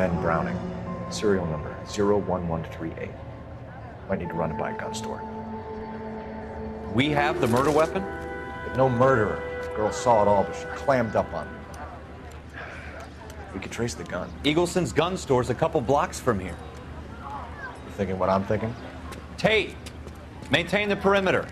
FN Browning. Serial number 01138. Might need to run it by a gun store. We have the murder weapon? But no murderer. The girl saw it all, but she clammed up on it. We could trace the gun. Eagleson's gun store's a couple blocks from here. You thinking what I'm thinking? Tate, maintain the perimeter.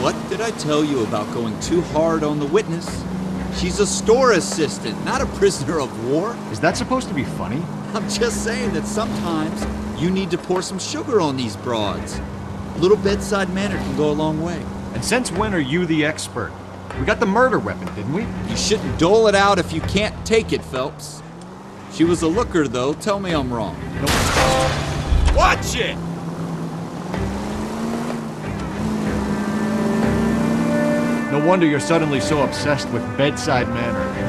What did I tell you about going too hard on the witness? She's a store assistant, not a prisoner of war. Is that supposed to be funny? I'm just saying that sometimes you need to pour some sugar on these broads. A little bedside manner can go a long way. And since when are you the expert? We got the murder weapon, didn't we? You shouldn't dole it out if you can't take it, Phelps. She was a looker, though. Tell me I'm wrong. Watch it! No wonder you're suddenly so obsessed with bedside manner.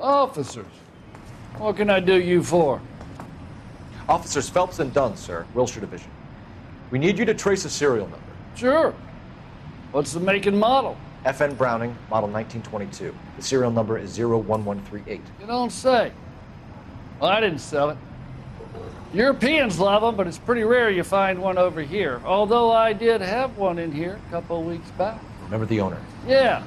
Officers, what can I do you for? Officers Phelps and Dunn, sir, Wilshire Division. We need you to trace a serial number. Sure. What's the make and model? FN Browning, model 1922. The serial number is 01138. You don't say. Well, I didn't sell it. Europeans love them, but it's pretty rare you find one over here. Although I did have one in here a couple of weeks back. Remember the owner? Yeah.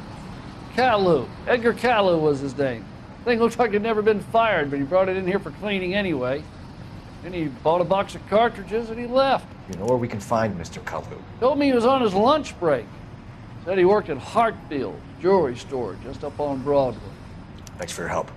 Caillou. Edgar Caillou was his name. Thing looks like it'd never been fired, but he brought it in here for cleaning anyway. Then he bought a box of cartridges and he left. You know where we can find Mr. Caillou? Told me he was on his lunch break. Said he worked at Hartfield jewelry store just up on Broadway. Thanks for your help.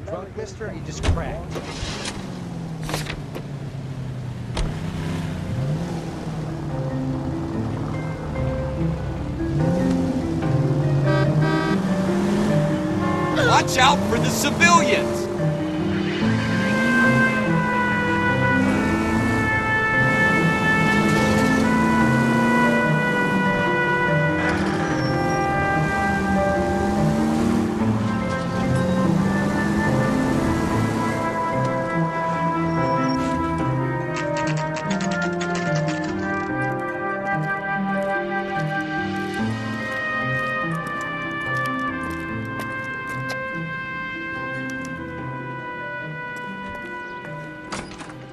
Drunk, mister? You just cracked. Watch out for the civilians!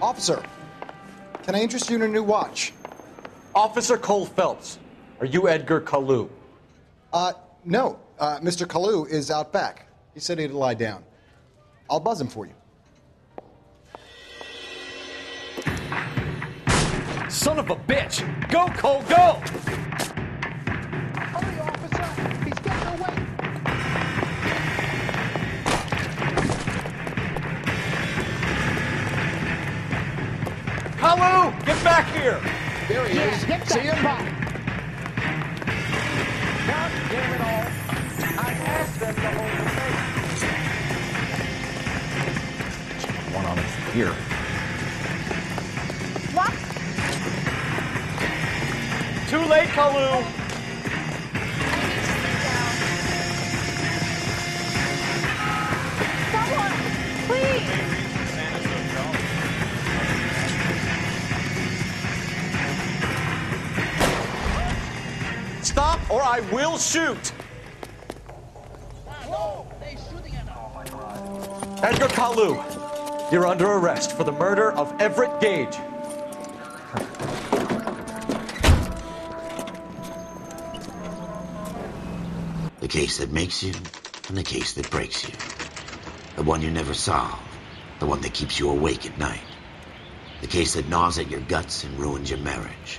Officer, can I interest you in a new watch? Officer Cole Phelps, are you Edgar Caillou? No. Mr. Caillou is out back. He said he'd lie down. I'll buzz him for you. Son of a bitch! Go, Cole, go! Hurry, officer! He's getting away! Caillou, get back here! There he is. Get that. See him? God damn it all. I asked them to hold the face. One on his ear. What? Too late, Caillou! Someone, please! Stop or I will shoot! Edgar Caillou, you're under arrest for the murder of Everett Gage. The case that makes you, and the case that breaks you. The one you never solve, the one that keeps you awake at night. The case that gnaws at your guts and ruins your marriage.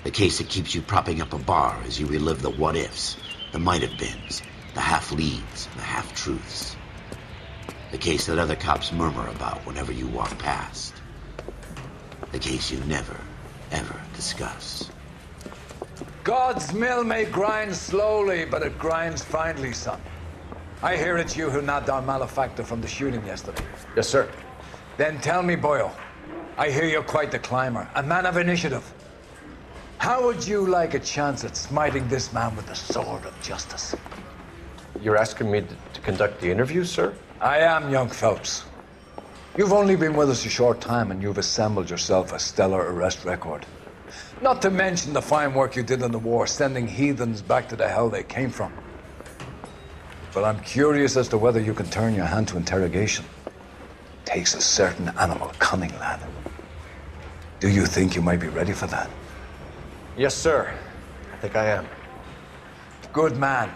The case that keeps you propping up a bar as you relive the what-ifs, the might-have-beens, the half-leads, and the half-truths. The case that other cops murmur about whenever you walk past. The case you never, ever discuss. God's mill may grind slowly, but it grinds finely, son. I hear it's you who nabbed our malefactor from the shooting yesterday. Yes, sir. Then tell me, Boyle, I hear you're quite the climber, a man of initiative. How would you like a chance at smiting this man with the sword of justice? You're asking me to conduct the interview, sir? I am, young Phelps. You've only been with us a short time and you've assembled yourself a stellar arrest record. Not to mention the fine work you did in the war, sending heathens back to the hell they came from. But I'm curious as to whether you can turn your hand to interrogation. Takes a certain animal cunning, lad. Do you think you might be ready for that? Yes, sir. I think I am. Good man.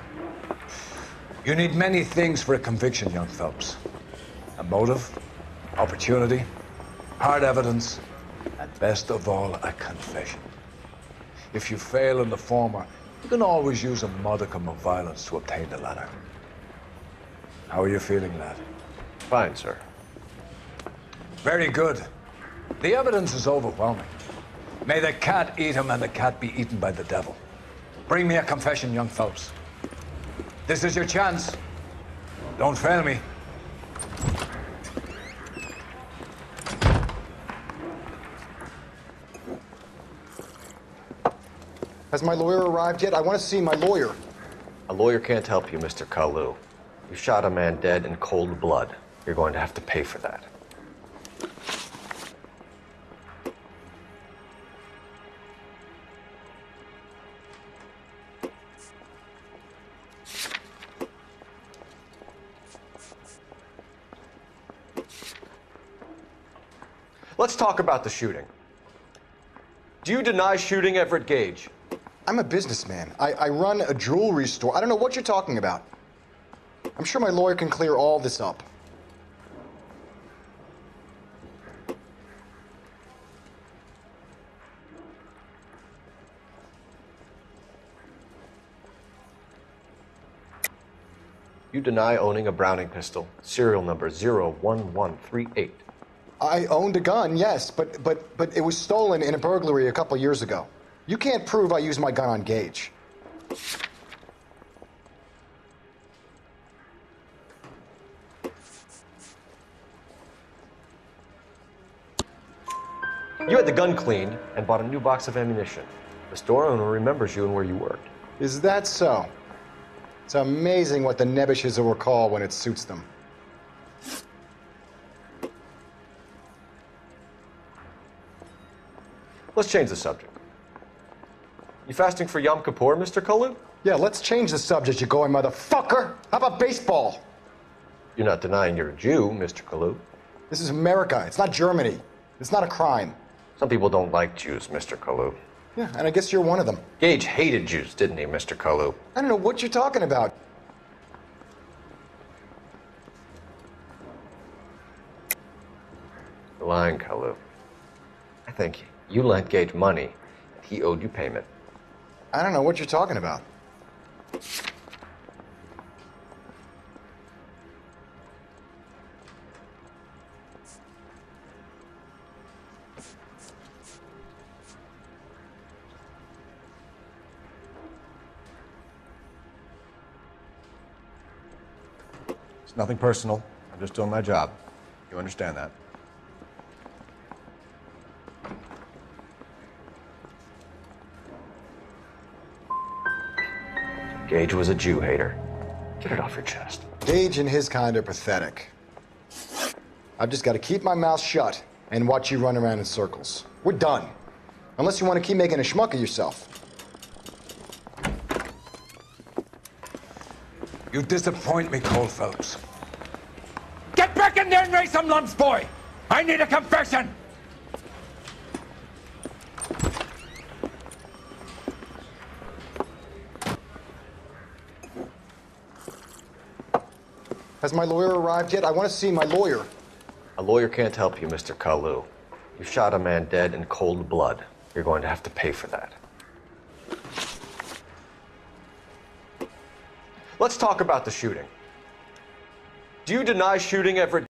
You need many things for a conviction, young Phelps. A motive, opportunity, hard evidence, and best of all, a confession. If you fail in the former, you can always use a modicum of violence to obtain the latter. How are you feeling, lad? Fine, sir. Very good. The evidence is overwhelming. May the cat eat him and the cat be eaten by the devil. Bring me a confession, young Phelps. This is your chance. Don't fail me. Has my lawyer arrived yet? I want to see my lawyer. A lawyer can't help you, Mr. Kalu. You shot a man dead in cold blood. You're going to have to pay for that. Let's talk about the shooting. Do you deny shooting Everett Gage? I'm a businessman. I run a jewelry store. I don't know what you're talking about. I'm sure my lawyer can clear all this up. You deny owning a Browning pistol, serial number 01138. I owned a gun, yes, but it was stolen in a burglary a couple years ago. You can't prove I used my gun on Gage. You had the gun cleaned and bought a new box of ammunition. The store owner remembers you and where you worked. Is that so? It's amazing what the nebbishes will recall when it suits them. Let's change the subject. You fasting for Yom Kippur, Mr. Kalu? Yeah, let's change the subject, you going motherfucker. How about baseball? You're not denying you're a Jew, Mr. Kalu. This is America. It's not Germany. It's not a crime. Some people don't like Jews, Mr. Kalu. Yeah, and I guess you're one of them. Gage hated Jews, didn't he, Mr. Kalu? I don't know what you're talking about. You're lying, Kalu. I think you lent Gage money, and he owed you payment. I don't know what you're talking about. It's nothing personal. I'm just doing my job. You understand that? Gage was a Jew hater. Get it off your chest. Gage and his kind are pathetic. I've just got to keep my mouth shut and watch you run around in circles. We're done. Unless you want to keep making a schmuck of yourself. You disappoint me, Cole Phelps. Get back in there and raise some lumps, boy! I need a confession! Has my lawyer arrived yet? I want to see my lawyer. A lawyer can't help you, Mr. Kalu. You shot a man dead in cold blood. You're going to have to pay for that. Let's talk about the shooting. Do you deny shooting Everett